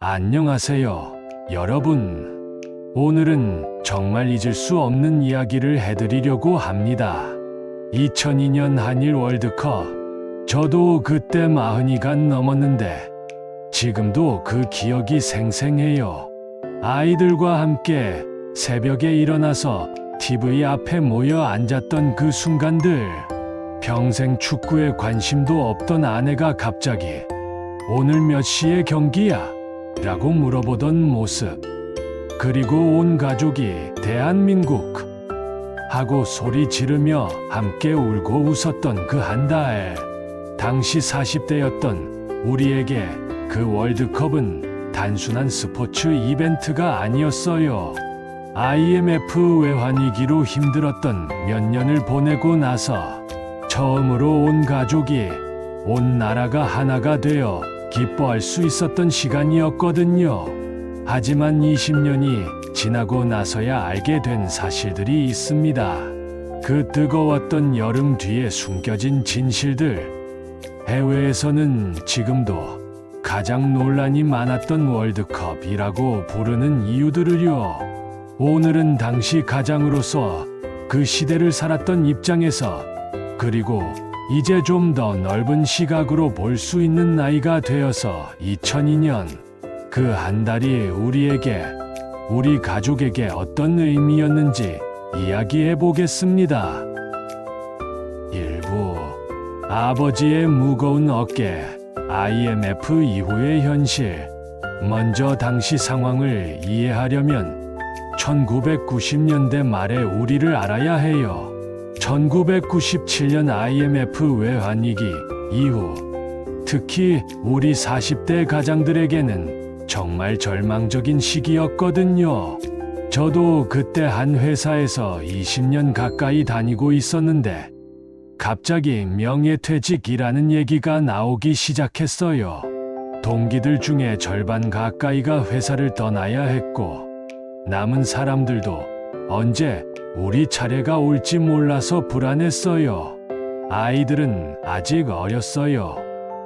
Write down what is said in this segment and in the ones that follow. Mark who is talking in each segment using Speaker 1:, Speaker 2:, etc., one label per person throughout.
Speaker 1: 안녕하세요, 여러분. 오늘은 정말 잊을 수 없는 이야기를 해드리려고 합니다. 2002년 한일 월드컵. 저도 그때 40이가 넘었는데 지금도 그 기억이 생생해요. 아이들과 함께 새벽에 일어나서 TV 앞에 모여 앉았던 그 순간들. 평생 축구에 관심도 없던 아내가 갑자기 "오늘 몇 시에 경기야?" 라고 물어보던 모습. 그리고 온 가족이 "대한민국" 하고 소리 지르며 함께 울고 웃었던 그 한 달. 당시 40대였던 우리에게 그 월드컵은 단순한 스포츠 이벤트가 아니었어요. IMF 외환위기로 힘들었던 몇 년을 보내고 나서 처음으로 온 가족이, 온 나라가 하나가 되어 기뻐할 수 있었던 시간이었거든요. 하지만 20년이 지나고 나서야 알게 된 사실들이 있습니다. 그 뜨거웠던 여름 뒤에 숨겨진 진실들. 해외에서는 지금도 가장 논란이 많았던 월드컵이라고 부르는 이유들을요. 오늘은 당시 가장으로서 그 시대를 살았던 입장에서, 그리고 이제 좀 더 넓은 시각으로 볼 수 있는 나이가 되어서 2002년 그 한 달이 우리에게, 우리 가족에게 어떤 의미였는지 이야기해 보겠습니다. 1부. 아버지의 무거운 어깨. IMF 이후의 현실. 먼저 당시 상황을 이해하려면 1990년대 말의 우리를 알아야 해요. 1997년 IMF 외환위기 이후, 특히 우리 40대 가장들에게는 정말 절망적인 시기였거든요. 저도 그때 한 회사에서 20년 가까이 다니고 있었는데 갑자기 명예퇴직이라는 얘기가 나오기 시작했어요. 동기들 중에 절반 가까이가 회사를 떠나야 했고, 남은 사람들도 언제 우리 차례가 올지 몰라서 불안했어요. 아이들은 아직 어렸어요.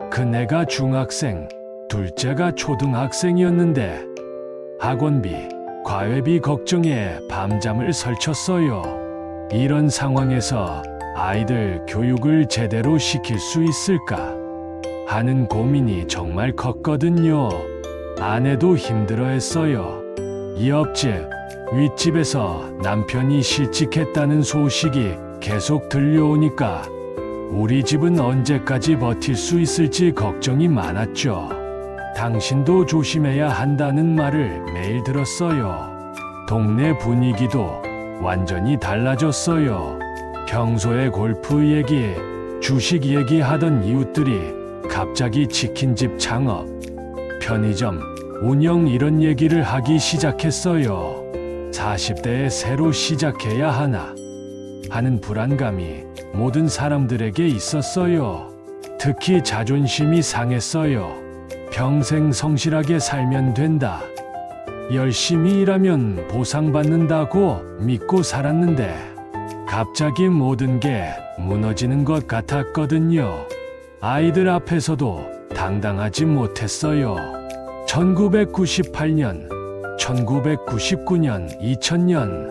Speaker 1: 큰애가 중학생, 둘째가 초등학생이었는데 학원비, 과외비 걱정에 밤잠을 설쳤어요. 이런 상황에서 아이들 교육을 제대로 시킬 수 있을까 하는 고민이 정말 컸거든요. 아내도 힘들어했어요. 옆집, 윗집에서 남편이 실직했다는 소식이 계속 들려오니까 우리 집은 언제까지 버틸 수 있을지 걱정이 많았죠. 당신도 조심해야 한다는 말을 매일 들었어요. 동네 분위기도 완전히 달라졌어요. 평소에 골프 얘기, 주식 얘기하던 이웃들이 갑자기 치킨집 창업, 편의점 운영 이런 얘기를 하기 시작했어요. 40대에 새로 시작해야 하나 하는 불안감이 모든 사람들에게 있었어요. 특히 자존심이 상했어요. 평생 성실하게 살면 된다, 열심히 일하면 보상받는다고 믿고 살았는데 갑자기 모든 게 무너지는 것 같았거든요. 아이들 앞에서도 당당하지 못했어요. 1998년, 1999년, 2000년,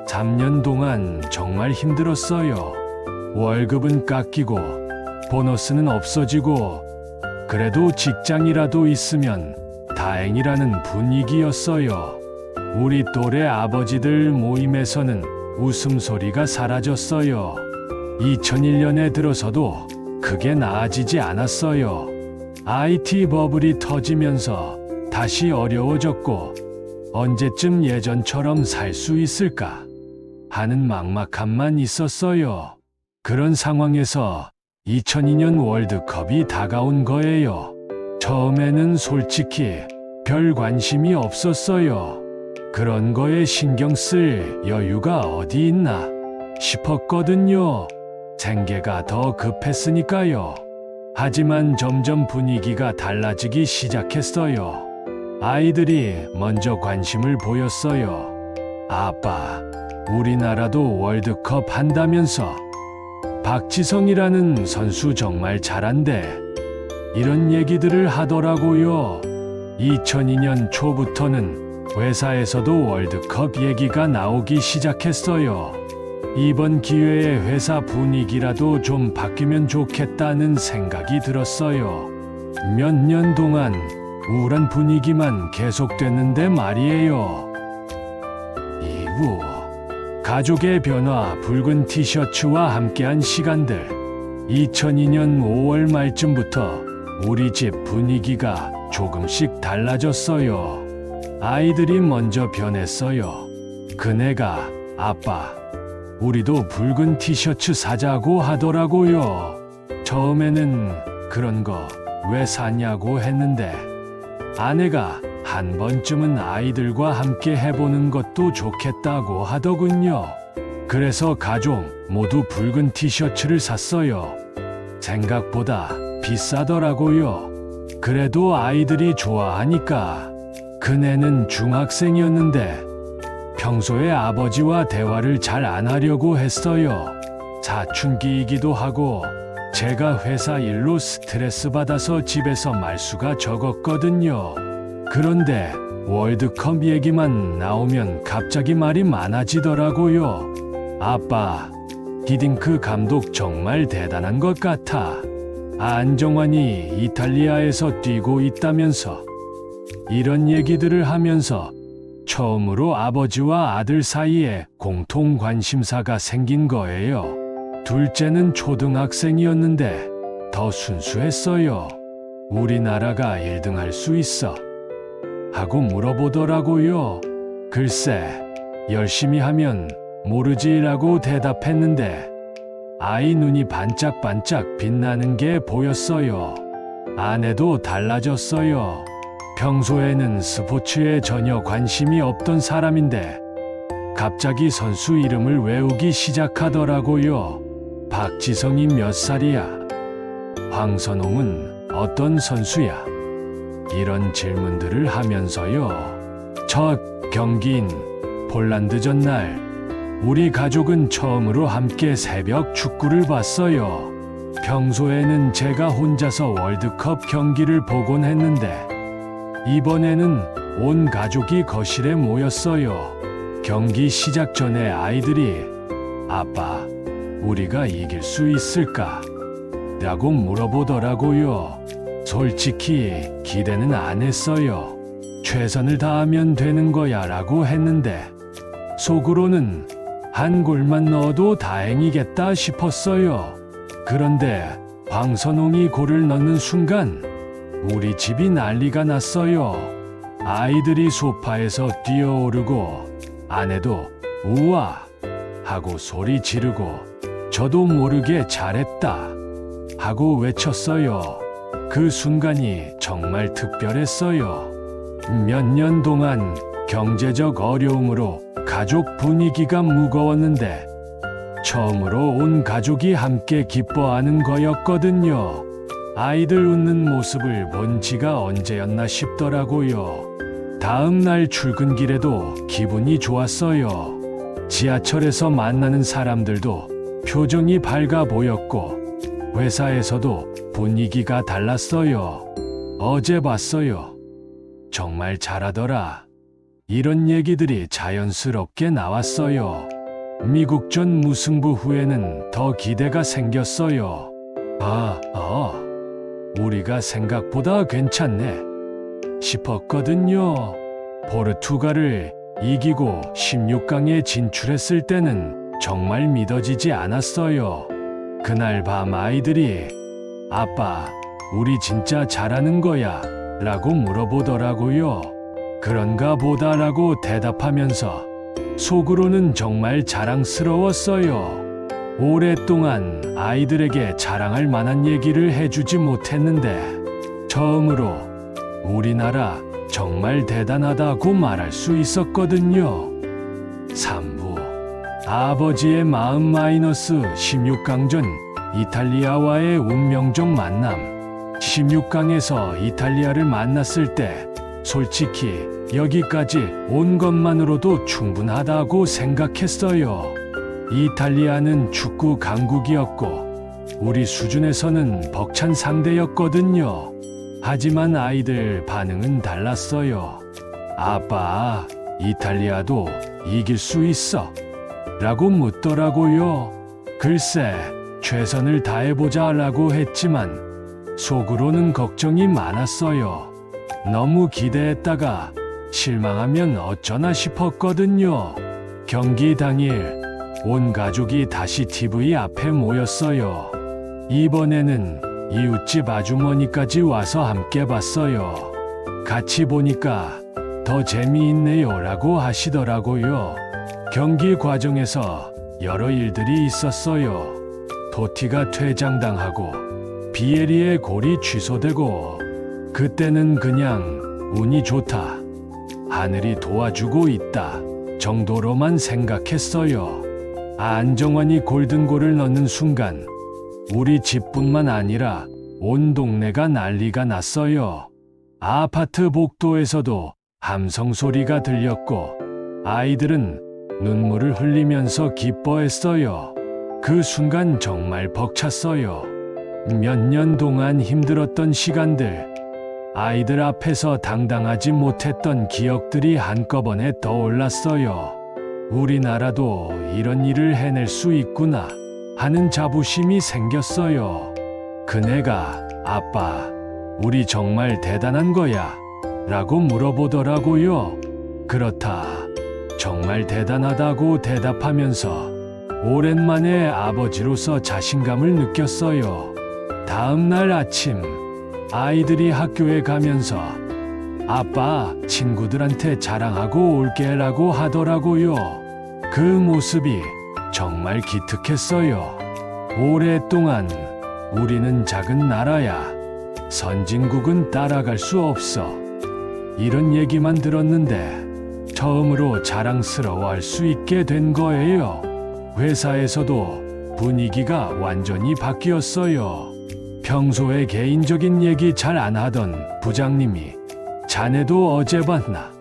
Speaker 1: 3년 동안 정말 힘들었어요. 월급은 깎이고 보너스는 없어지고, 그래도 직장이라도 있으면 다행이라는 분위기였어요. 우리 또래 아버지들 모임에서는 웃음소리가 사라졌어요. 2001년에 들어서도 그게 나아지지 않았어요. IT 버블이 터지면서 다시 어려워졌고, 언제쯤 예전처럼 살 수 있을까 하는 막막함만 있었어요. 그런 상황에서 2002년 월드컵이 다가온 거예요. 처음에는 솔직히 별 관심이 없었어요. 그런 거에 신경 쓸 여유가 어디 있나 싶었거든요. 생계가 더 급했으니까요. 하지만 점점 분위기가 달라지기 시작했어요. 아이들이 먼저 관심을 보였어요. "아빠, 우리나라도 월드컵 한다면서? 박지성이라는 선수 정말 잘한대." 이런 얘기들을 하더라고요. 2002년 초부터는 회사에서도 월드컵 얘기가 나오기 시작했어요. 이번 기회에 회사 분위기라도 좀 바뀌면 좋겠다는 생각이 들었어요. 몇 년 동안 우울한 분위기만 계속됐는데 말이에요. 이후 가족의 변화, 붉은 티셔츠와 함께한 시간들. 2002년 5월 말쯤부터 우리 집 분위기가 조금씩 달라졌어요. 아이들이 먼저 변했어요. 그네가 아빠, 우리도 붉은 티셔츠 사자고 하더라고요. 처음에는 그런 거 왜 사냐고 했는데 아내가 한 번쯤은 아이들과 함께 해보는 것도 좋겠다고 하더군요. 그래서 가족 모두 붉은 티셔츠를 샀어요. 생각보다 비싸더라고요. 그래도 아이들이 좋아하니까. 그네는 중학생이었는데 평소에 아버지와 대화를 잘 안 하려고 했어요. 사춘기이기도 하고 제가 회사 일로 스트레스 받아서 집에서 말수가 적었거든요. 그런데 월드컵 얘기만 나오면 갑자기 말이 많아지더라고요. 아빠, 히딩크 감독 정말 대단한 것 같아. 안정환이 이탈리아에서 뛰고 있다면서. 이런 얘기들을 하면서 처음으로 아버지와 아들 사이에 공통 관심사가 생긴 거예요. 둘째는 초등학생이었는데 더 순수했어요. 우리나라가 1등 할 수 있어? 하고 물어보더라고요. 글쎄, 열심히 하면 모르지라고 대답했는데 아이 눈이 반짝반짝 빛나는 게 보였어요. 아내도 달라졌어요. 평소에는 스포츠에 전혀 관심이 없던 사람인데 갑자기 선수 이름을 외우기 시작하더라고요. 박지성이 몇 살이야? 황선홍은 어떤 선수야? 이런 질문들을 하면서요. 첫 경기인 폴란드전 날 우리 가족은 처음으로 함께 새벽 축구를 봤어요. 평소에는 제가 혼자서 월드컵 경기를 보곤 했는데 이번에는 온 가족이 거실에 모였어요. 경기 시작 전에 아이들이 아빠, 우리가 이길 수 있을까? 라고 물어보더라고요. 솔직히 기대는 안 했어요. 최선을 다하면 되는 거야 라고 했는데 속으로는 한 골만 넣어도 다행이겠다 싶었어요. 그런데 황선홍이 골을 넣는 순간 우리 집이 난리가 났어요. 아이들이 소파에서 뛰어오르고 아내도 우와 하고 소리 지르고 저도 모르게 잘했다 하고 외쳤어요. 그 순간이 정말 특별했어요. 몇 년 동안 경제적 어려움으로 가족 분위기가 무거웠는데 처음으로 온 가족이 함께 기뻐하는 거였거든요. 아이들 웃는 모습을 본 지가 언제였나 싶더라고요. 다음 날 출근길에도 기분이 좋았어요. 지하철에서 만나는 사람들도 표정이 밝아 보였고 회사에서도 분위기가 달랐어요. 어제 봤어요. 정말 잘하더라. 이런 얘기들이 자연스럽게 나왔어요. 미국전 무승부 후에는 더 기대가 생겼어요. 우리가 생각보다 괜찮네 싶었거든요. 포르투갈을 이기고 16강에 진출했을 때는 정말 믿어지지 않았어요. 그날 밤 아이들이 아빠, 우리 진짜 잘하는 거야 라고 물어보더라고요. 그런가 보다라고 대답하면서 속으로는 정말 자랑스러웠어요. 오랫동안 아이들에게 자랑할 만한 얘기를 해주지 못했는데 처음으로 우리나라 정말 대단하다고 말할 수 있었거든요. 3부 아버지의 마음 -16강전 이탈리아와의 운명적 만남. 16강에서 이탈리아를 만났을 때 솔직히 여기까지 온 것만으로도 충분하다고 생각했어요. 이탈리아는 축구 강국이었고 우리 수준에서는 벅찬 상대였거든요. 하지만 아이들 반응은 달랐어요. 아빠, 이탈리아도 이길 수 있어? 라고 묻더라고요. 글쎄, 최선을 다해보자 라고 했지만 속으로는 걱정이 많았어요. 너무 기대했다가 실망하면 어쩌나 싶었거든요. 경기 당일 온 가족이 다시 TV 앞에 모였어요. 이번에는 이웃집 아주머니까지 와서 함께 봤어요. 같이 보니까 더 재미있네요 라고 하시더라고요. 경기 과정에서 여러 일들이 있었어요. 토티가 퇴장당하고 비에리의 골이 취소되고 그때는 그냥 운이 좋다, 하늘이 도와주고 있다 정도로만 생각했어요. 안정환이 골든골을 넣는 순간 우리 집뿐만 아니라 온 동네가 난리가 났어요. 아파트 복도에서도 함성 소리가 들렸고 아이들은 눈물을 흘리면서 기뻐했어요. 그 순간 정말 벅찼어요. 몇 년 동안 힘들었던 시간들, 아이들 앞에서 당당하지 못했던 기억들이 한꺼번에 떠올랐어요. 우리나라도 이런 일을 해낼 수 있구나 하는 자부심이 생겼어요. 그네가 아빠, 우리 정말 대단한 거야 라고 물어보더라고요. 그렇다, 정말 대단하다고 대답하면서 오랜만에 아버지로서 자신감을 느꼈어요. 다음 날 아침, 아이들이 학교에 가면서 아빠, 친구들한테 자랑하고 올게 라고 하더라고요. 그 모습이 정말 기특했어요. 오랫동안 우리는 작은 나라야, 선진국은 따라갈 수 없어, 이런 얘기만 들었는데 처음으로 자랑스러워할 수 있게 된 거예요. 회사에서도 분위기가 완전히 바뀌었어요. 평소에 개인적인 얘기 잘 안 하던 부장님이 자네도 어제 봤나?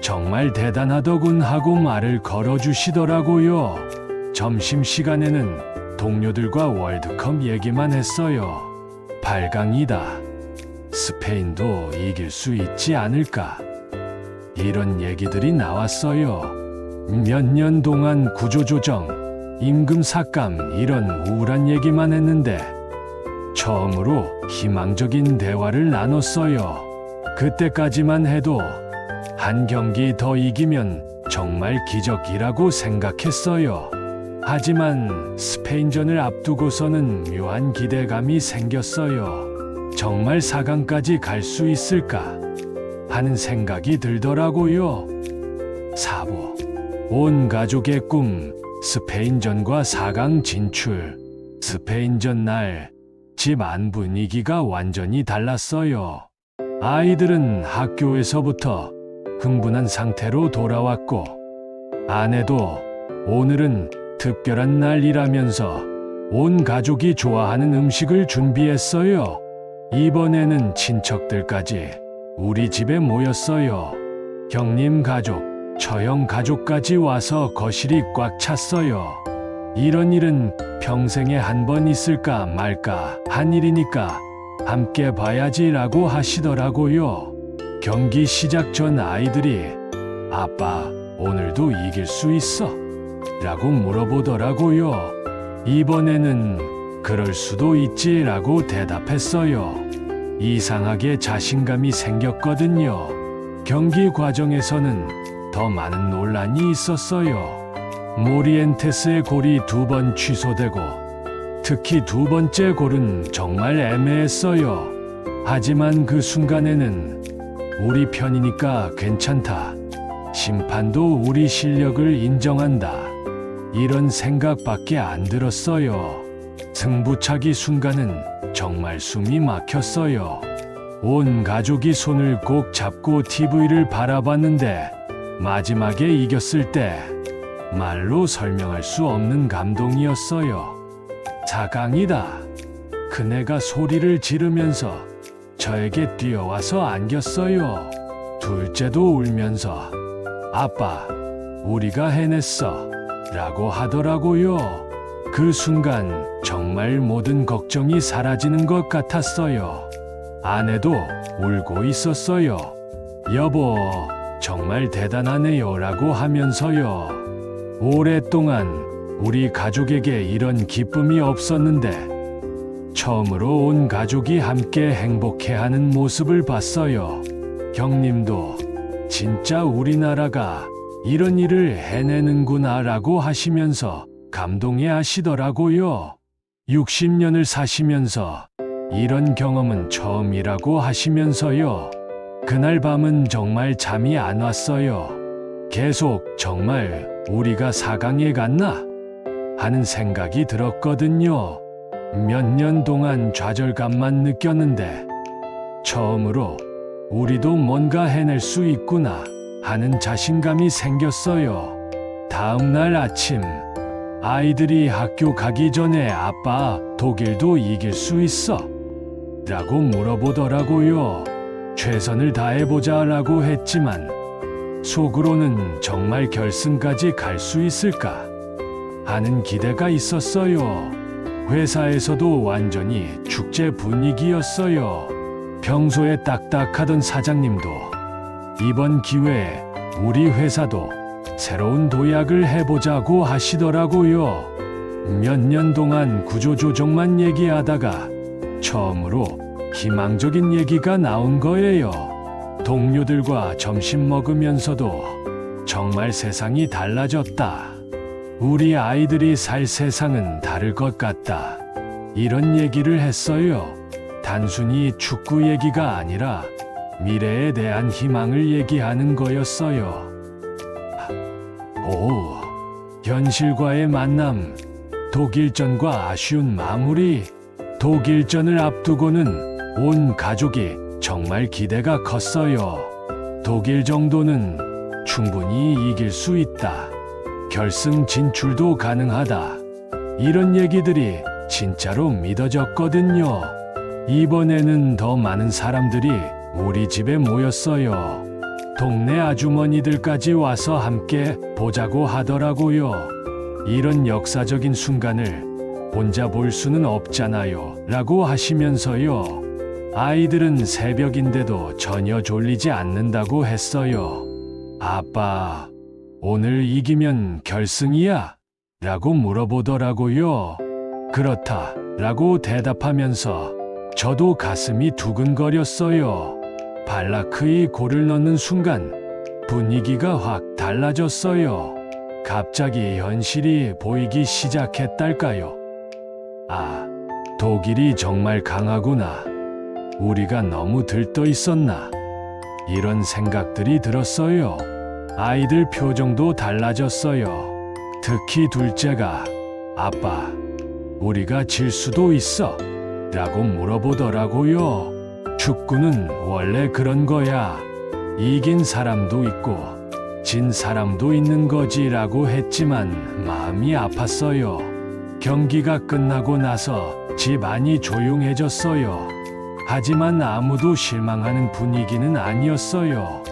Speaker 1: 정말 대단하더군 하고 말을 걸어주시더라고요. 점심시간에는 동료들과 월드컵 얘기만 했어요. 8강이다. 스페인도 이길 수 있지 않을까? 이런 얘기들이 나왔어요. 몇 년 동안 구조조정, 임금 삭감 이런 우울한 얘기만 했는데 처음으로 희망적인 대화를 나눴어요. 그때까지만 해도 한 경기 더 이기면 정말 기적이라고 생각했어요. 하지만 스페인전을 앞두고서는 묘한 기대감이 생겼어요. 정말 4강까지 갈 수 있을까 하는 생각이 들더라고요. 사부, 온 가족의 꿈, 스페인전과 4강 진출. 스페인전 날 집 안 분위기가 완전히 달랐어요. 아이들은 학교에서부터 흥분한 상태로 돌아왔고 아내도 오늘은 특별한 날이라면서 온 가족이 좋아하는 음식을 준비했어요. 이번에는 친척들까지 우리 집에 모였어요. 형님 가족, 처형 가족까지 와서 거실이 꽉 찼어요. 이런 일은 평생에 한 번 있을까 말까 한 일이니까 함께 봐야지라고 하시더라고요. 경기 시작 전 아이들이 아빠, 오늘도 이길 수 있어? 라고 물어보더라고요. 이번에는 그럴 수도 있지라고 대답했어요. 이상하게 자신감이 생겼거든요. 경기 과정에서는 더 많은 논란이 있었어요. 모리엔테스의 골이 2번 취소되고 특히 두 번째 골은 정말 애매했어요. 하지만 그 순간에는 우리 편이니까 괜찮다, 심판도 우리 실력을 인정한다, 이런 생각밖에 안 들었어요. 승부차기 순간은 정말 숨이 막혔어요. 온 가족이 손을 꼭 잡고 TV를 바라봤는데 마지막에 이겼을 때 말로 설명할 수 없는 감동이었어요. 4강이다. 그네가 소리를 지르면서 저에게 뛰어와서 안겼어요. 둘째도 울면서 아빠, 우리가 해냈어 라고 하더라고요. 그 순간 정말 모든 걱정이 사라지는 것 같았어요. 아내도 울고 있었어요. 여보, 정말 대단하네요 라고 하면서요. 오랫동안 우리 가족에게 이런 기쁨이 없었는데 처음으로 온 가족이 함께 행복해하는 모습을 봤어요. 형님도 진짜 우리나라가 이런 일을 해내는구나 라고 하시면서 감동해 하시더라고요. 60년을 사시면서 이런 경험은 처음이라고 하시면서요. 그날 밤은 정말 잠이 안 왔어요. 계속 정말 우리가 4강에 갔나? 하는 생각이 들었거든요. 몇 년 동안 좌절감만 느꼈는데 처음으로 우리도 뭔가 해낼 수 있구나 하는 자신감이 생겼어요. 다음 날 아침 아이들이 학교 가기 전에 아빠, 독일도 이길 수 있어? 라고 물어보더라고요. 최선을 다해보자 라고 했지만 속으로는 정말 결승까지 갈 수 있을까 하는 기대가 있었어요. 회사에서도 완전히 축제 분위기였어요. 평소에 딱딱하던 사장님도 이번 기회에 우리 회사도 새로운 도약을 해보자고 하시더라고요. 몇 년 동안 구조조정만 얘기하다가 처음으로 희망적인 얘기가 나온 거예요. 동료들과 점심 먹으면서도 정말 세상이 달라졌다. 우리 아이들이 살 세상은 다를 것 같다. 이런 얘기를 했어요. 단순히 축구 얘기가 아니라 미래에 대한 희망을 얘기하는 거였어요. 오, 현실과의 만남, 독일전과 아쉬운 마무리. 독일전을 앞두고는 온 가족이 정말 기대가 컸어요. 독일 정도는 충분히 이길 수 있다. 결승 진출도 가능하다. 이런 얘기들이 진짜로 믿어졌거든요. 이번에는 더 많은 사람들이 우리 집에 모였어요. 동네 아주머니들까지 와서 함께 보자고 하더라고요. 이런 역사적인 순간을 혼자 볼 수는 없잖아요 라고 하시면서요. 아이들은 새벽인데도 전혀 졸리지 않는다고 했어요. 아빠, 오늘 이기면 결승이야? 라고 물어보더라고요. 그렇다 라고 대답하면서 저도 가슴이 두근거렸어요. 발라크의 골을 넣는 순간 분위기가 확 달라졌어요. 갑자기 현실이 보이기 시작했달까요? 아, 독일이 정말 강하구나. 우리가 너무 들떠 있었나? 이런 생각들이 들었어요. 아이들 표정도 달라졌어요. 특히 둘째가 아빠, 우리가 질 수도 있어? 라고 물어보더라고요. 축구는 원래 그런 거야. 이긴 사람도 있고 진 사람도 있는 거지 라고 했지만 마음이 아팠어요. 경기가 끝나고 나서 집안이 조용해졌어요. 하지만 아무도 실망하는 분위기는 아니었어요.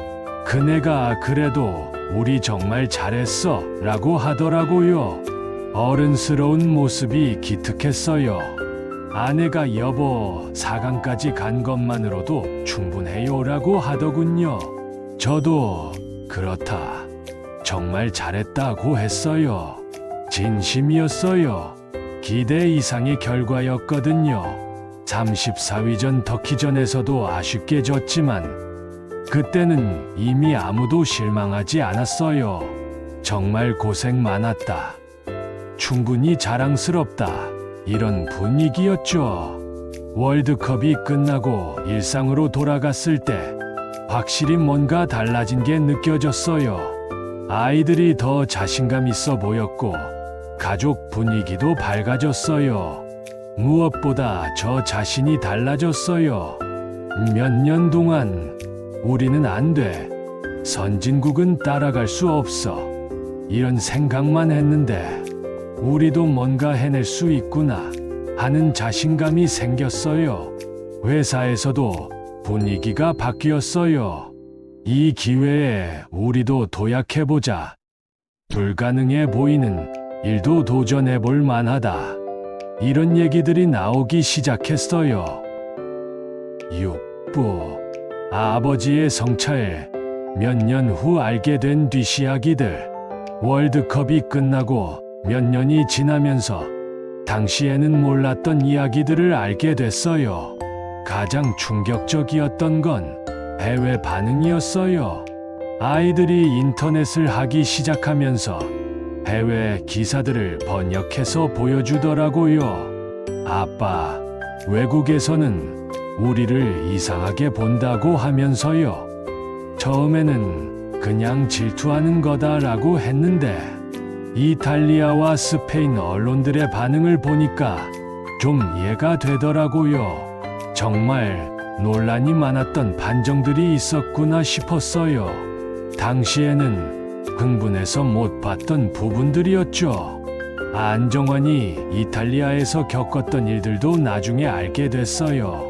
Speaker 1: 그네가 그래도 우리 정말 잘했어 라고 하더라고요. 어른스러운 모습이 기특했어요. 아내가 여보 4강까지 간 것만으로도 충분해요 라고 하더군요. 저도 그렇다. 정말 잘했다고 했어요. 진심이었어요. 기대 이상의 결과였거든요. 34위전 터키전에서도 아쉽게 졌지만 그때는 이미 아무도 실망하지 않았어요. 정말 고생 많았다. 충분히 자랑스럽다. 이런 분위기였죠. 월드컵이 끝나고 일상으로 돌아갔을 때 확실히 뭔가 달라진 게 느껴졌어요. 아이들이 더 자신감 있어 보였고 가족 분위기도 밝아졌어요. 무엇보다 저 자신이 달라졌어요. 몇 년 동안 우리는 안 돼. 선진국은 따라갈 수 없어. 이런 생각만 했는데 우리도 뭔가 해낼 수 있구나 하는 자신감이 생겼어요. 회사에서도 분위기가 바뀌었어요. 이 기회에 우리도 도약해보자. 불가능해 보이는 일도 도전해볼 만하다. 이런 얘기들이 나오기 시작했어요. 육부. 아버지의 성차에 몇 년 후 알게 된 뒷이야기들. 월드컵이 끝나고 몇 년이 지나면서 당시에는 몰랐던 이야기들을 알게 됐어요. 가장 충격적이었던 건 해외 반응이었어요. 아이들이 인터넷을 하기 시작하면서 해외 기사들을 번역해서 보여주더라고요. 아빠, 외국에서는 우리를 이상하게 본다고 하면서요. 처음에는 그냥 질투하는 거다라고 했는데 이탈리아와 스페인 언론들의 반응을 보니까 좀 이해가 되더라고요. 정말 논란이 많았던 반정들이 있었구나 싶었어요. 당시에는 흥분해서 못 봤던 부분들이었죠. 안정환이 이탈리아에서 겪었던 일들도 나중에 알게 됐어요.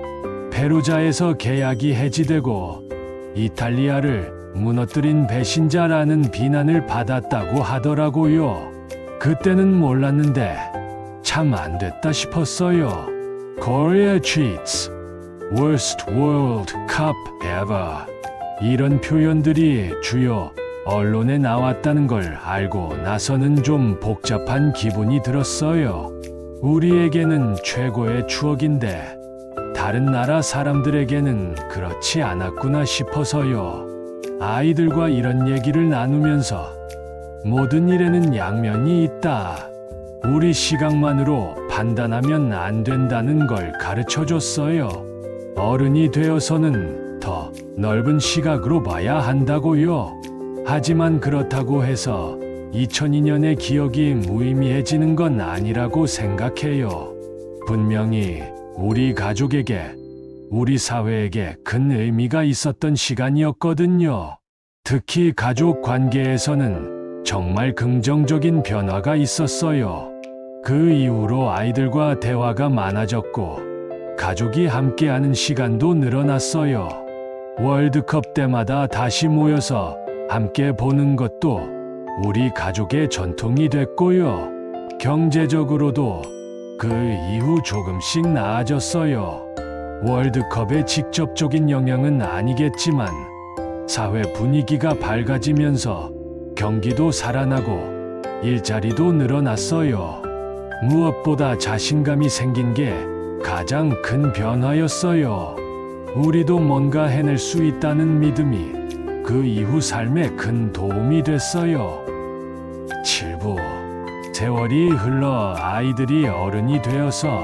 Speaker 1: 페루자에서 계약이 해지되고 이탈리아를 무너뜨린 배신자라는 비난을 받았다고 하더라고요. 그때는 몰랐는데 참 안 됐다 싶었어요. Korea cheats. Worst World Cup ever. 이런 표현들이 주요 언론에 나왔다는 걸 알고 나서는 좀 복잡한 기분이 들었어요. 우리에게는 최고의 추억인데 다른 나라 사람들에게는 그렇지 않았구나 싶어서요. 아이들과 이런 얘기를 나누면서 모든 일에는 양면이 있다. 우리 시각만으로 판단하면 안 된다는 걸 가르쳐 줬어요. 어른이 되어서는 더 넓은 시각으로 봐야 한다고요. 하지만 그렇다고 해서 2002년의 기억이 무의미해지는 건 아니라고 생각해요. 분명히 우리 가족에게, 우리 사회에게 큰 의미가 있었던 시간이었거든요. 특히 가족 관계에서는 정말 긍정적인 변화가 있었어요. 그 이후로 아이들과 대화가 많아졌고, 가족이 함께하는 시간도 늘어났어요. 월드컵 때마다 다시 모여서 함께 보는 것도 우리 가족의 전통이 됐고요. 경제적으로도 그 이후 조금씩 나아졌어요. 월드컵의 직접적인 영향은 아니겠지만 사회 분위기가 밝아지면서 경기도 살아나고 일자리도 늘어났어요. 무엇보다 자신감이 생긴 게 가장 큰 변화였어요. 우리도 뭔가 해낼 수 있다는 믿음이 그 이후 삶에 큰 도움이 됐어요. 7부. 세월이 흘러 아이들이 어른이 되어서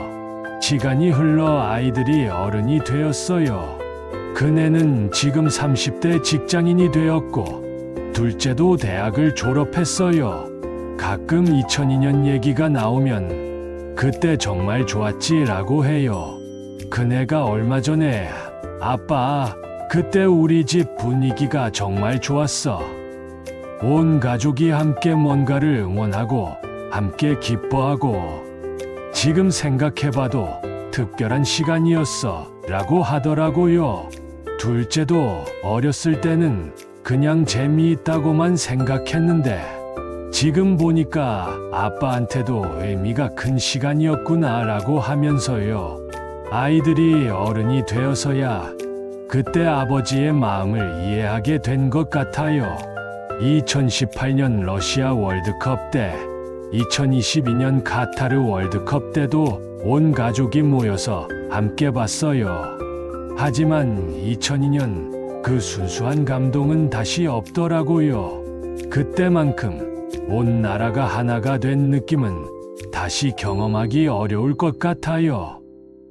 Speaker 1: 시간이 흘러 아이들이 어른이 되었어요. 그네는 지금 30대 직장인이 되었고 둘째도 대학을 졸업했어요. 가끔 2002년 얘기가 나오면 그때 정말 좋았지라고 해요. 그네가 얼마 전에 아빠, 그때 우리 집 분위기가 정말 좋았어. 온 가족이 함께 뭔가를 응원하고 함께 기뻐하고 지금 생각해봐도 특별한 시간이었어 라고 하더라고요. 둘째도 어렸을 때는 그냥 재미있다고만 생각했는데 지금 보니까 아빠한테도 의미가 큰 시간이었구나 라고 하면서요. 아이들이 어른이 되어서야 그때 아버지의 마음을 이해하게 된 것 같아요. 2018년 러시아 월드컵 때, 2022년 카타르 월드컵 때도 온 가족이 모여서 함께 봤어요. 하지만 2002년 그 순수한 감동은 다시 없더라고요. 그때만큼 온 나라가 하나가 된 느낌은 다시 경험하기 어려울 것 같아요.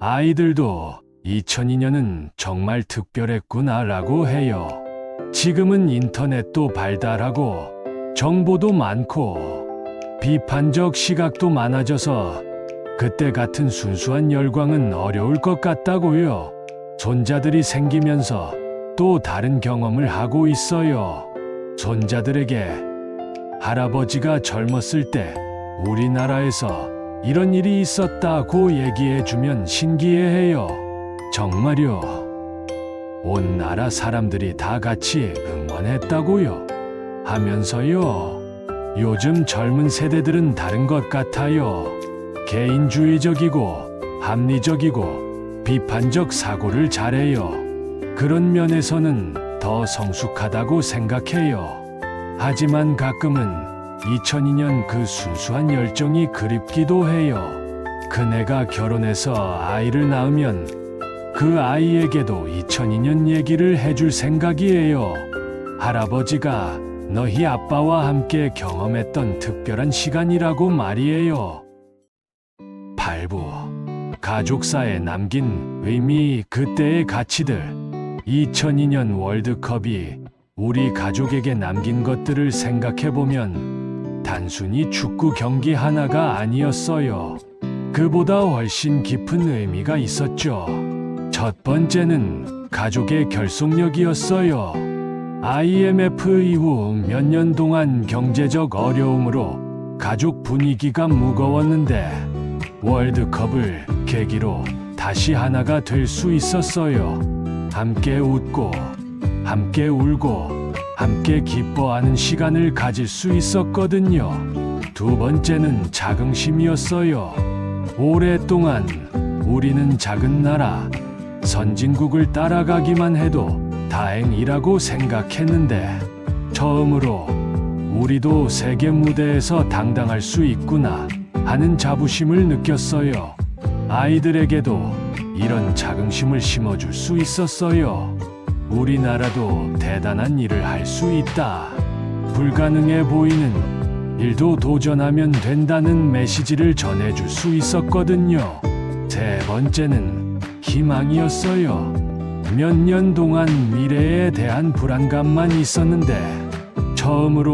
Speaker 1: 아이들도 2002년은 정말 특별했구나라고 해요. 지금은 인터넷도 발달하고 정보도 많고 비판적 시각도 많아져서 그때 같은 순수한 열광은 어려울 것 같다고요. 손자들이 생기면서 또 다른 경험을 하고 있어요. 손자들에게 할아버지가 젊었을 때 우리나라에서 이런 일이 있었다고 얘기해주면 신기해해요. 정말요. 온 나라 사람들이 다 같이 응원했다고요. 하면서요. 요즘 젊은 세대들은 다른 것 같아요. 개인주의적이고 합리적이고 비판적 사고를 잘해요. 그런 면에서는 더 성숙하다고 생각해요. 하지만 가끔은 2002년 그 순수한 열정이 그립기도 해요. 그네가 결혼해서 아이를 낳으면 그 아이에게도 2002년 얘기를 해줄 생각이에요. 할아버지가 너희 아빠와 함께 경험했던 특별한 시간이라고 말이에요. 8부 가족사에 남긴 의미 그때의 가치들 2002년 월드컵이 우리 가족에게 남긴 것들을 생각해보면 단순히 축구 경기 하나가 아니었어요. 그보다 훨씬 깊은 의미가 있었죠. 첫 번째는 가족의 결속력이었어요. IMF 이후 몇 년 동안 경제적 어려움으로 가족 분위기가 무거웠는데 월드컵을 계기로 다시 하나가 될 수 있었어요. 함께 웃고, 함께 울고, 함께 기뻐하는 시간을 가질 수 있었거든요. 두 번째는 자긍심이었어요. 오랫동안 우리는 작은 나라, 선진국을 따라가기만 해도 다행이라고 생각했는데 처음으로 우리도 세계 무대에서 당당할 수 있구나 하는 자부심을 느꼈어요. 아이들에게도 이런 자긍심을 심어줄 수 있었어요. 우리나라도 대단한 일을 할 수 있다. 불가능해 보이는 일도 도전하면 된다는 메시지를 전해줄 수 있었거든요. 세 번째는 희망이었어요. 몇 년 동안 미래에 대한 불안감만 있었는데 처음으로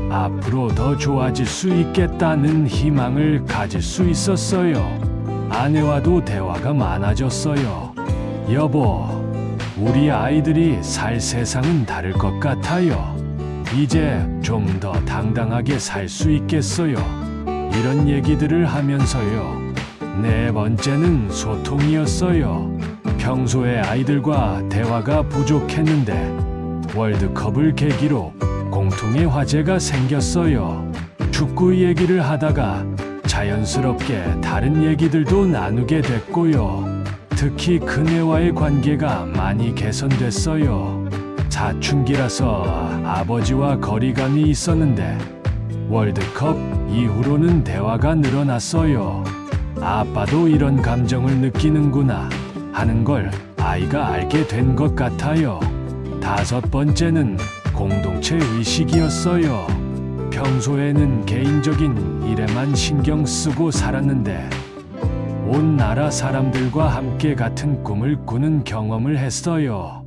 Speaker 1: 앞으로 더 좋아질 수 있겠다는 희망을 가질 수 있었어요. 아내와도 대화가 많아졌어요. 여보, 우리 아이들이 살 세상은 다를 것 같아요. 이제 좀 더 당당하게 살 수 있겠어요. 이런 얘기들을 하면서요. 네 번째는 소통이었어요. 평소에 아이들과 대화가 부족했는데 월드컵을 계기로 공통의 화제가 생겼어요. 축구 얘기를 하다가 자연스럽게 다른 얘기들도 나누게 됐고요. 특히 그네와의 관계가 많이 개선됐어요. 사춘기라서 아버지와 거리감이 있었는데 월드컵 이후로는 대화가 늘어났어요. 아빠도 이런 감정을 느끼는구나 하는 걸 아이가 알게 된 것 같아요. 다섯 번째는 공동체 의식이었어요. 평소에는 개인적인 일에만 신경 쓰고 살았는데 온 나라 사람들과 함께 같은 꿈을 꾸는 경험을 했어요.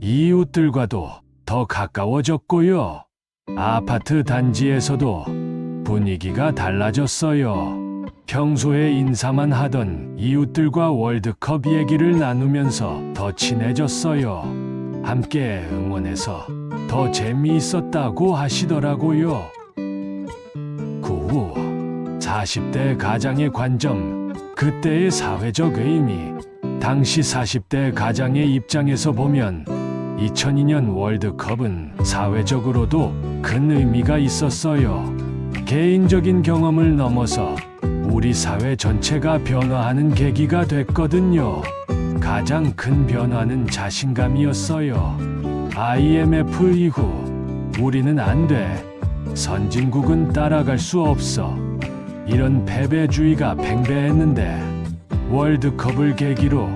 Speaker 1: 이웃들과도 더 가까워졌고요. 아파트 단지에서도 분위기가 달라졌어요. 평소에 인사만 하던 이웃들과 월드컵 얘기를 나누면서 더 친해졌어요. 함께 응원해서 더 재미있었다고 하시더라고요. 그 후 40대 가장의 관점, 그때의 사회적 의미. 당시 40대 가장의 입장에서 보면 2002년 월드컵은 사회적으로도 큰 의미가 있었어요. 개인적인 경험을 넘어서 우리 사회 전체가 변화하는 계기가 됐거든요. 가장 큰 변화는 자신감이었어요. IMF 이후 우리는 안 돼. 선진국은 따라갈 수 없어. 이런 패배주의가 팽배했는데 월드컵을 계기로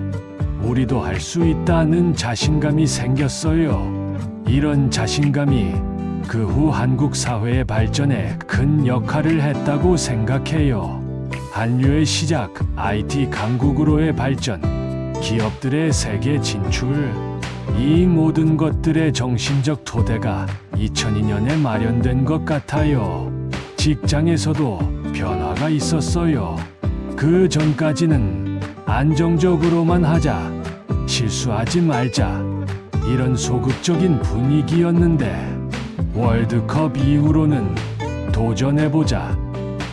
Speaker 1: 우리도 할 수 있다는 자신감이 생겼어요. 이런 자신감이 그 후 한국 사회의 발전에 큰 역할을 했다고 생각해요. 한류의 시작, IT 강국으로의 발전, 기업들의 세계 진출, 이 모든 것들의 정신적 토대가 2002년에 마련된 것 같아요. 직장에서도 변화가 있었어요. 그 전까지는 안정적으로만 하자, 실수하지 말자, 이런 소극적인 분위기였는데 월드컵 이후로는 도전해보자,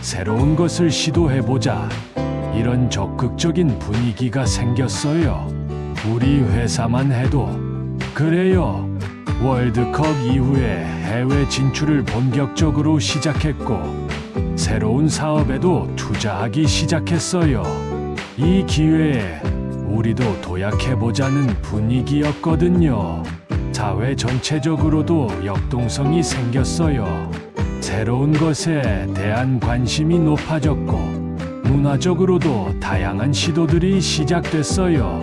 Speaker 1: 새로운 것을 시도해보자, 이런 적극적인 분위기가 생겼어요. 우리 회사만 해도 그래요. 월드컵 이후에 해외 진출을 본격적으로 시작했고 새로운 사업에도 투자하기 시작했어요. 이 기회에 우리도 도약해보자는 분위기였거든요. 사회 전체적으로도 역동성이 생겼어요. 새로운 것에 대한 관심이 높아졌고, 문화적으로도 다양한 시도들이 시작됐어요.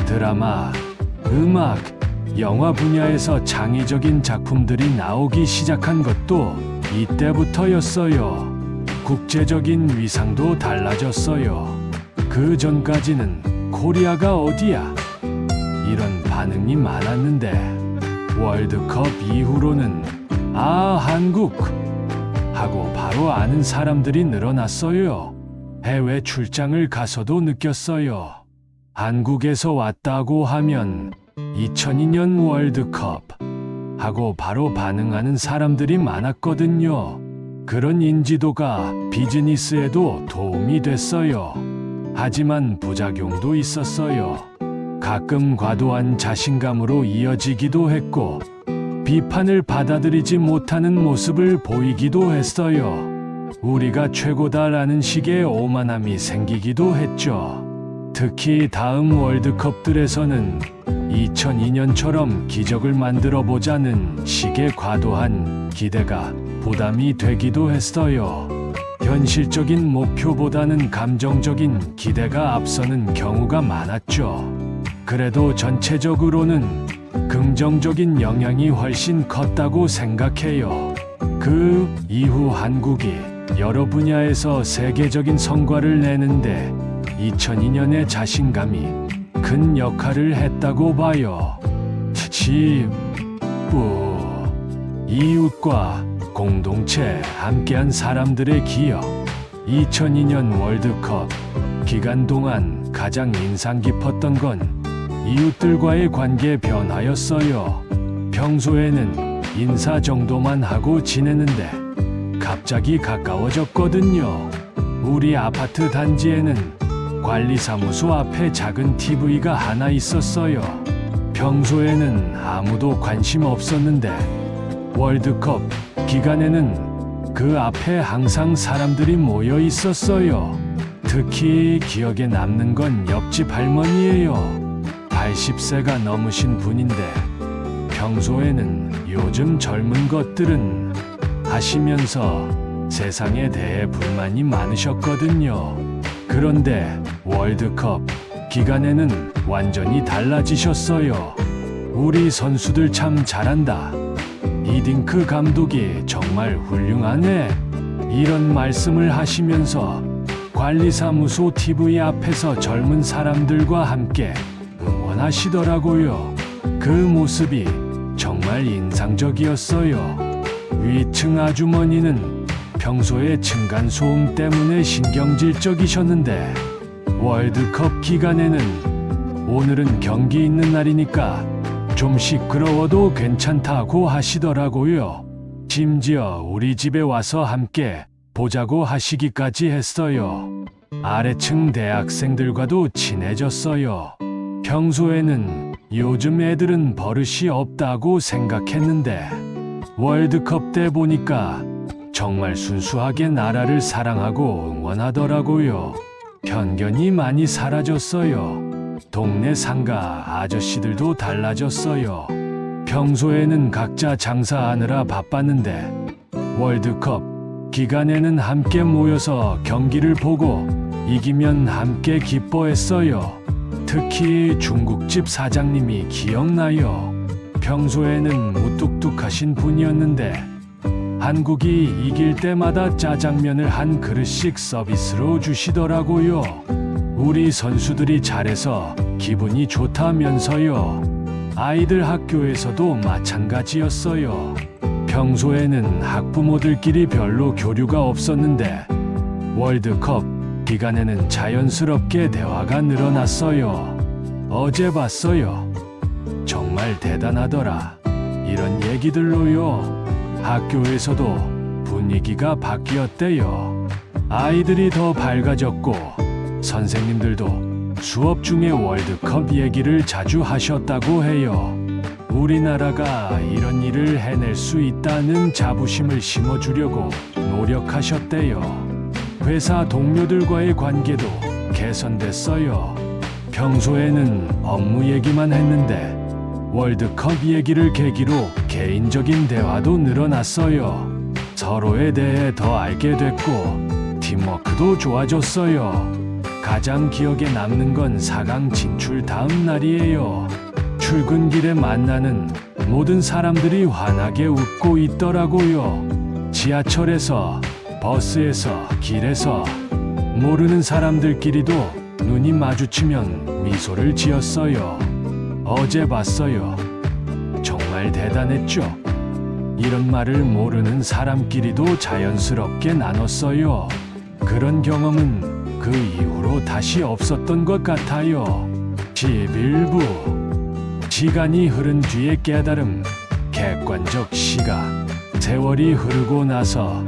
Speaker 1: 드라마, 음악, 영화 분야에서 창의적인 작품들이 나오기 시작한 것도 이때부터였어요. 국제적인 위상도 달라졌어요. 그 전까지는 코리아가 어디야? 이런 반응이 많았는데, 월드컵 이후로는 한국 하고 바로 아는 사람들이 늘어났어요. 해외 출장을 가서도 느꼈어요. 한국에서 왔다고 하면 2002년 월드컵 하고 바로 반응하는 사람들이 많았거든요. 그런 인지도가 비즈니스에도 도움이 됐어요. 하지만 부작용도 있었어요. 가끔 과도한 자신감으로 이어지기도 했고, 비판을 받아들이지 못하는 모습을 보이기도 했어요. 우리가 최고다라는 식의 오만함이 생기기도 했죠. 특히 다음 월드컵들에서는 2002년처럼 기적을 만들어 보자는 식의 과도한 기대가 부담이 되기도 했어요. 현실적인 목표보다는 감정적인 기대가 앞서는 경우가 많았죠. 그래도 전체적으로는 긍정적인 영향이 훨씬 컸다고 생각해요. 그 이후 한국이 여러 분야에서 세계적인 성과를 내는데 2002년의 자신감이 큰 역할을 했다고 봐요. 이웃과 공동체, 함께한 사람들의 기억. 2002년 월드컵 기간 동안 가장 인상 깊었던 건 이웃들과의 관계 변화였어요. 평소에는 인사 정도만 하고 지내는데 갑자기 가까워졌거든요. 우리 아파트 단지에는 관리사무소 앞에 작은 TV가 하나 있었어요. 평소에는 아무도 관심 없었는데 월드컵 기간에는 그 앞에 항상 사람들이 모여 있었어요. 특히 기억에 남는 건 옆집 할머니예요. 80세가 넘으신 분인데 평소에는 요즘 젊은 것들은 하시면서 세상에 대해 불만이 많으셨거든요. 그런데 월드컵 기간에는 완전히 달라지셨어요. 우리 선수들 참 잘한다. 이딩크 감독이 정말 훌륭하네. 이런 말씀을 하시면서 관리사무소 TV 앞에서 젊은 사람들과 함께 응원하시더라고요. 그 모습이 정말 인상적이었어요. 위층 아주머니는 평소에 층간소음 때문에 신경질적이셨는데 월드컵 기간에는 오늘은 경기 있는 날이니까 좀 시끄러워도 괜찮다고 하시더라고요. 심지어 우리 집에 와서 함께 보자고 하시기까지 했어요. 아래층 대학생들과도 친해졌어요. 평소에는 요즘 애들은 버릇이 없다고 생각했는데 월드컵 때 보니까 정말 순수하게 나라를 사랑하고 응원하더라고요. 편견이 많이 사라졌어요. 동네 상가 아저씨들도 달라졌어요. 평소에는 각자 장사하느라 바빴는데 월드컵 기간에는 함께 모여서 경기를 보고 이기면 함께 기뻐했어요. 특히 중국집 사장님이 기억나요. 평소에는 무뚝뚝하신 분이었는데 한국이 이길 때마다 짜장면을 한 그릇씩 서비스로 주시더라고요. 우리 선수들이 잘해서 기분이 좋다면서요. 아이들 학교에서도 마찬가지였어요. 평소에는 학부모들끼리 별로 교류가 없었는데 월드컵 기간에는 자연스럽게 대화가 늘어났어요. 어제 봤어요. 정말 대단하더라. 이런 얘기들로요. 학교에서도 분위기가 바뀌었대요. 아이들이 더 밝아졌고 선생님들도 수업 중에 월드컵 얘기를 자주 하셨다고 해요. 우리나라가 이런 일을 해낼 수 있다는 자부심을 심어주려고 노력하셨대요. 회사 동료들과의 관계도 개선됐어요. 평소에는 업무 얘기만 했는데 월드컵 얘기를 계기로 개인적인 대화도 늘어났어요. 서로에 대해 더 알게 됐고 팀워크도 좋아졌어요. 가장 기억에 남는 건 4강 진출 다음 날이에요. 출근길에 만나는 모든 사람들이 환하게 웃고 있더라고요. 지하철에서, 버스에서, 길에서 모르는 사람들끼리도 눈이 마주치면 미소를 지었어요. 어제 봤어요. 정말 대단했죠? 이런 말을 모르는 사람끼리도 자연스럽게 나눴어요. 그런 경험은 그 이후로 다시 없었던 것 같아요. 11부 시간이 흐른 뒤의 깨달음, 객관적 시각. 세월이 흐르고 나서,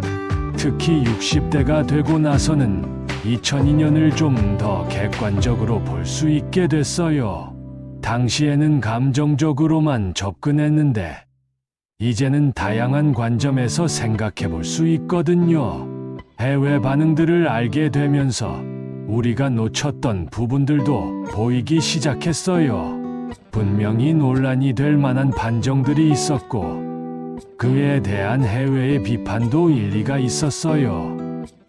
Speaker 1: 특히 60대가 되고 나서는 2002년을 좀 더 객관적으로 볼 수 있게 됐어요. 당시에는 감정적으로만 접근했는데 이제는 다양한 관점에서 생각해 볼 수 있거든요. 해외 반응들을 알게 되면서 우리가 놓쳤던 부분들도 보이기 시작했어요. 분명히 논란이 될 만한 판정들이 있었고 그에 대한 해외의 비판도 일리가 있었어요.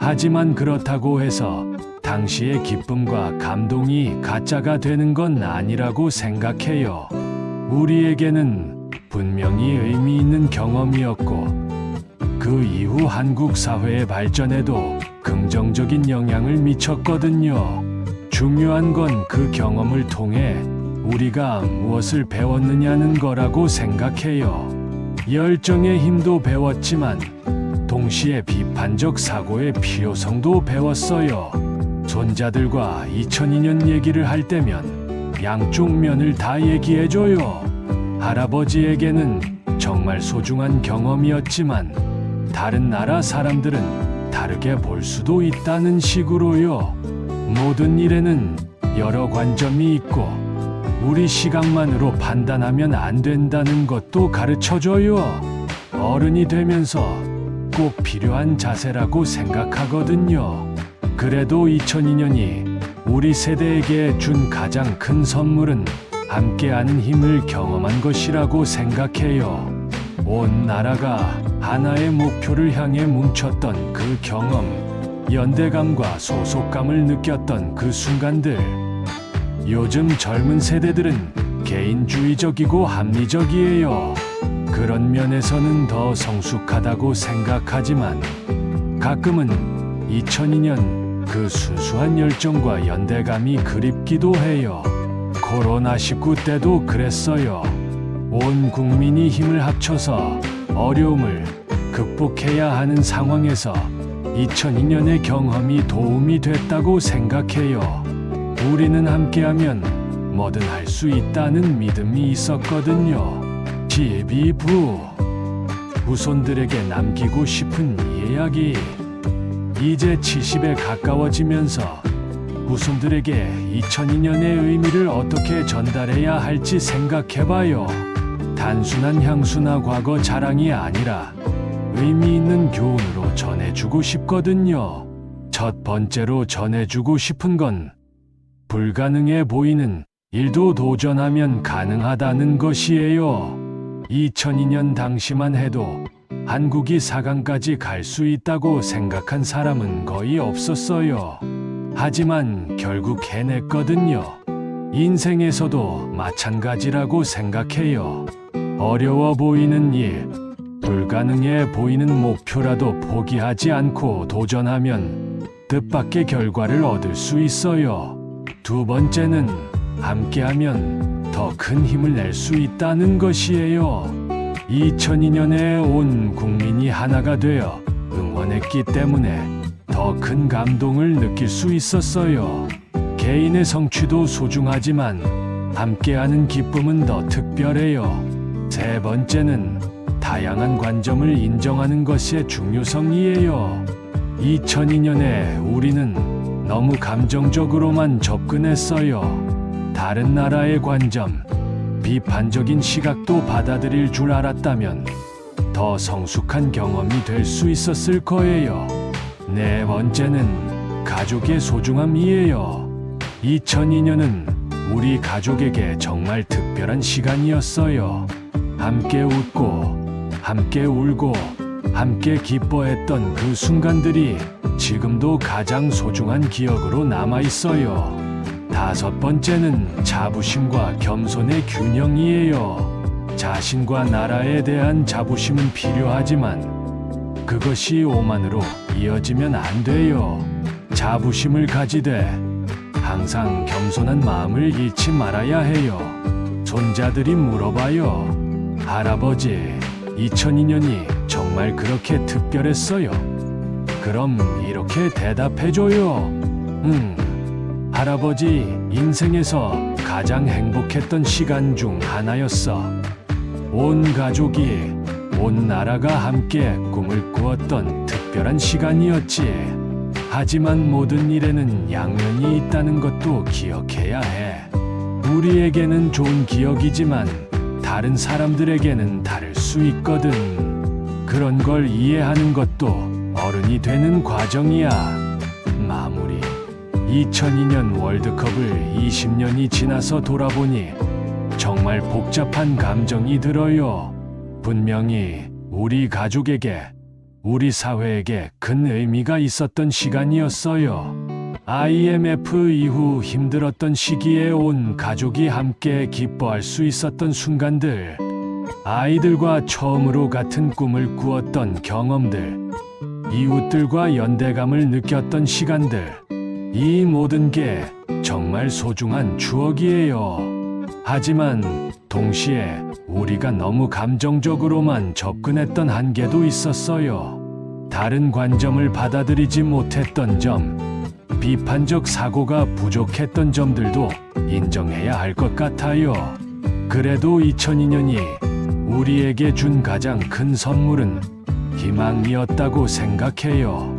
Speaker 1: 하지만 그렇다고 해서 당시의 기쁨과 감동이 가짜가 되는 건 아니라고 생각해요. 우리에게는 분명히 의미 있는 경험이었고 그 이후 한국 사회의 발전에도 긍정적인 영향을 미쳤거든요. 중요한 건 그 경험을 통해 우리가 무엇을 배웠느냐는 거라고 생각해요. 열정의 힘도 배웠지만 동시에 비판적 사고의 필요성도 배웠어요. 손자들과 2002년 얘기를 할 때면 양쪽 면을 다 얘기해줘요. 할아버지에게는 정말 소중한 경험이었지만 다른 나라 사람들은 다르게 볼 수도 있다는 식으로요. 모든 일에는 여러 관점이 있고 우리 시각만으로 판단하면 안 된다는 것도 가르쳐줘요. 어른이 되면서 꼭 필요한 자세라고 생각하거든요. 그래도 2002년이 우리 세대에게 준 가장 큰 선물은 함께하는 힘을 경험한 것이라고 생각해요. 온 나라가 하나의 목표를 향해 뭉쳤던 그 경험, 연대감과 소속감을 느꼈던 그 순간들. 요즘 젊은 세대들은 개인주의적이고 합리적이에요. 그런 면에서는 더 성숙하다고 생각하지만 가끔은 2002년 그 순수한 열정과 연대감이 그립기도 해요. 코로나19 때도 그랬어요. 온 국민이 힘을 합쳐서 어려움을 극복해야 하는 상황에서 2002년의 경험이 도움이 됐다고 생각해요. 우리는 함께하면 뭐든 할 수 있다는 믿음이 있었거든요. 12부 후손들에게 남기고 싶은 이야기. 이제 70에 가까워지면서 후손들에게 2002년의 의미를 어떻게 전달해야 할지 생각해봐요. 단순한 향수나 과거 자랑이 아니라 의미 있는 교훈으로 전해주고 싶거든요. 첫 번째로 전해주고 싶은 건 불가능해 보이는 일도 도전하면 가능하다는 것이에요. 2002년 당시만 해도 한국이 4강까지 갈 수 있다고 생각한 사람은 거의 없었어요. 하지만 결국 해냈거든요. 인생에서도 마찬가지라고 생각해요. 어려워 보이는 일, 불가능해 보이는 목표라도 포기하지 않고 도전하면 뜻밖의 결과를 얻을 수 있어요. 두 번째는 함께하면 더 큰 힘을 낼 수 있다는 것이에요. 2002년에 온 국민이 하나가 되어 응원했기 때문에 더 큰 감동을 느낄 수 있었어요. 개인의 성취도 소중하지만 함께하는 기쁨은 더 특별해요. 세 번째는 다양한 관점을 인정하는 것의 중요성이에요. 2002년에 우리는 너무 감정적으로만 접근했어요. 다른 나라의 관점, 비판적인 시각도 받아들일 줄 알았다면 더 성숙한 경험이 될 수 있었을 거예요. 네 번째는 가족의 소중함이에요. 2002년은 우리 가족에게 정말 특별한 시간이었어요. 함께 웃고, 함께 울고, 함께 기뻐했던 그 순간들이 지금도 가장 소중한 기억으로 남아있어요. 다섯 번째는 자부심과 겸손의 균형이에요. 자신과 나라에 대한 자부심은 필요하지만 그것이 오만으로 이어지면 안 돼요. 자부심을 가지되 항상 겸손한 마음을 잃지 말아야 해요. 손자들이 물어봐요. 할아버지, 2002년이 정말 그렇게 특별했어요? 그럼 이렇게 대답해줘요. 할아버지 인생에서 가장 행복했던 시간 중 하나였어. 온 가족이, 온 나라가 함께 꿈을 꾸었던 특별한 시간이었지. 하지만 모든 일에는 양면이 있다는 것도 기억해야 해. 우리에게는 좋은 기억이지만 다른 사람들에게는 다를 수 있거든. 그런 걸 이해하는 것도 어른이 되는 과정이야. 마무리. 2002년 월드컵을 20년이 지나서 돌아보니 정말 복잡한 감정이 들어요. 분명히 우리 가족에게, 우리 사회에게 큰 의미가 있었던 시간이었어요. IMF 이후 힘들었던 시기에 온 가족이 함께 기뻐할 수 있었던 순간들, 아이들과 처음으로 같은 꿈을 꾸었던 경험들, 이웃들과 연대감을 느꼈던 시간들, 이 모든 게 정말 소중한 추억이에요. 하지만 동시에 우리가 너무 감정적으로만 접근했던 한계도 있었어요. 다른 관점을 받아들이지 못했던 점, 비판적 사고가 부족했던 점들도 인정해야 할 것 같아요. 그래도 2002년이 우리에게 준 가장 큰 선물은 희망이었다고 생각해요.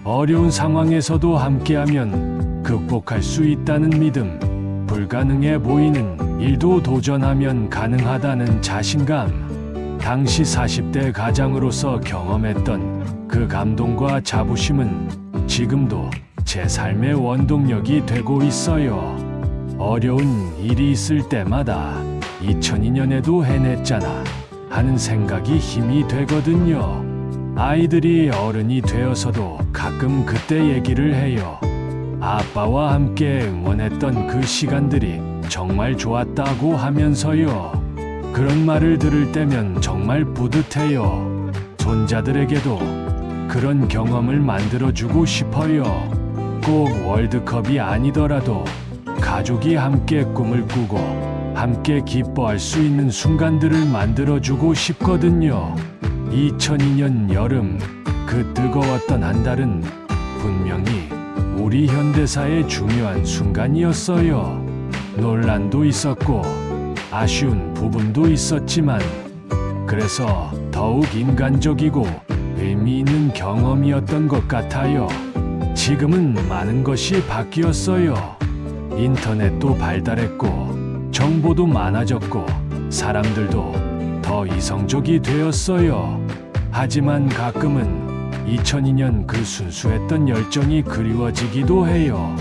Speaker 1: 어려운 상황에서도 함께하면 극복할 수 있다는 믿음, 불가능해 보이는 일도 도전하면 가능하다는 자신감, 당시 40대 가장으로서 경험했던 그 감동과 자부심은 지금도 제 삶의 원동력이 되고 있어요. 어려운 일이 있을 때마다 2002년에도 해냈잖아 하는 생각이 힘이 되거든요. 아이들이 어른이 되어서도 가끔 그때 얘기를 해요. 아빠와 함께 응원했던 그 시간들이 정말 좋았다고 하면서요. 그런 말을 들을 때면 정말 뿌듯해요. 손자들에게도 그런 경험을 만들어주고 싶어요. 꼭 월드컵이 아니더라도 가족이 함께 꿈을 꾸고 함께 기뻐할 수 있는 순간들을 만들어주고 싶거든요. 2002년 여름, 그 뜨거웠던 한 달은 분명히 우리 현대사의 중요한 순간이었어요. 논란도 있었고 아쉬운 부분도 있었지만 그래서 더욱 인간적이고 의미 있는 경험이었던 것 같아요. 지금은 많은 것이 바뀌었어요. 인터넷도 발달했고 정보도 많아졌고 사람들도 더 이성적이 되었어요. 하지만 가끔은 2002년 그 순수했던 열정이 그리워지기도 해요.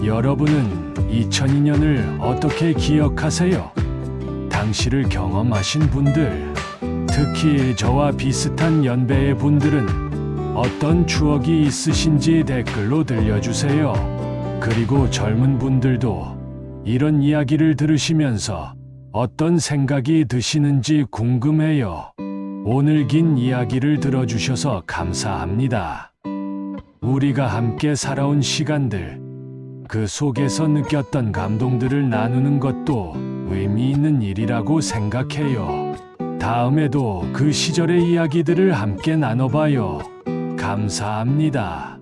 Speaker 1: 여러분은 2002년을 어떻게 기억하세요? 당시를 경험하신 분들, 특히 저와 비슷한 연배의 분들은 어떤 추억이 있으신지 댓글로 들려주세요. 그리고 젊은 분들도 이런 이야기를 들으시면서 어떤 생각이 드시는지 궁금해요. 오늘 긴 이야기를 들어주셔서 감사합니다. 우리가 함께 살아온 시간들, 그 속에서 느꼈던 감동들을 나누는 것도 의미 있는 일이라고 생각해요. 다음에도 그 시절의 이야기들을 함께 나눠봐요. 감사합니다.